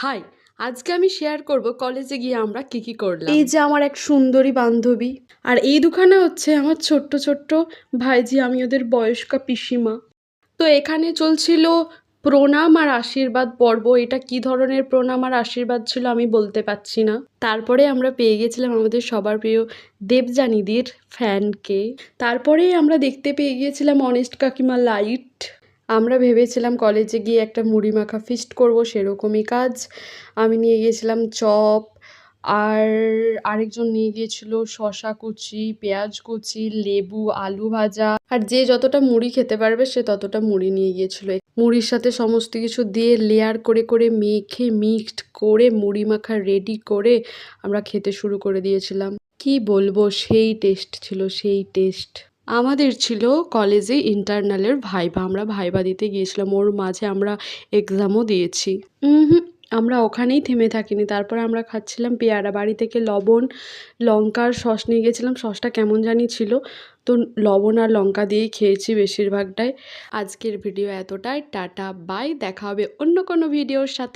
High, আজকে আমি share করব কলেজে গিয়ে আমরা কি করলাম। এই যে আমার এক সুন্দরী বান্ধবী, আর এই দুখানা হচ্ছে আমার ছোট্ট ছোট্ট ভাইজি, আমি ওদের বয়স্কা পিসিমা। তো এখানে চলছিল প্রণাম আর আশীর্বাদ পর্ব। এটা কি ধরনের প্রণাম আর আশীর্বাদ ছিল আমি বলতে পারছি না। তারপরে আমরা পেয়ে গেছিলাম আমাদের সবার প্রিয় দেবযানীদির ফ্যানকে। তারপরেই আমরা দেখতে পেয়ে গিয়েছিলাম অনেস্ট কাকিমা লাইট। আমরা ভেবেছিলাম কলেজে গিয়ে একটা মুড়ি মাখা ফিস্ট করব, সেরকমই কাজ। আমি নিয়ে গিয়েছিলাম চপ, আর আরেকজন নিয়ে গিয়েছিল শসা কুচি, পেঁয়াজ কুচি, লেবু, আলু ভাজা, আর যে যতটা মুড়ি খেতে পারবে সে ততটা মুড়ি নিয়ে গিয়েছিল। মুড়ির সাথে সমস্ত কিছু দিয়ে লেয়ার করে করে মেখে মিক্সড করে মুড়ি মাখা রেডি করে আমরা খেতে শুরু করে দিয়েছিলাম। কি বলবো, সেই টেস্ট ছিল, সেই টেস্ট। আমাদের ছিল কলেজে ইন্টারনালের ভাইভা, আমরা ভাইভা দিতে গিয়েছিলাম, ওর মাঝে আমরা এক্সামও দিয়েছি। আমরা ওখানেই থেমে থাকিনি, তারপর আমরা খাচ্ছিলাম পেয়ারা। বাড়ি থেকে লবণ, লঙ্কা আর সস নিয়ে গেছিলাম। সসটা কেমন জানি ছিল, তো লবণ আর লঙ্কা দিয়েই খেয়েছি বেশিরভাগটাই। আজকের ভিডিও এতটাই, টাটা বাই, দেখা হবে অন্য কোনো ভিডিওর সাথে।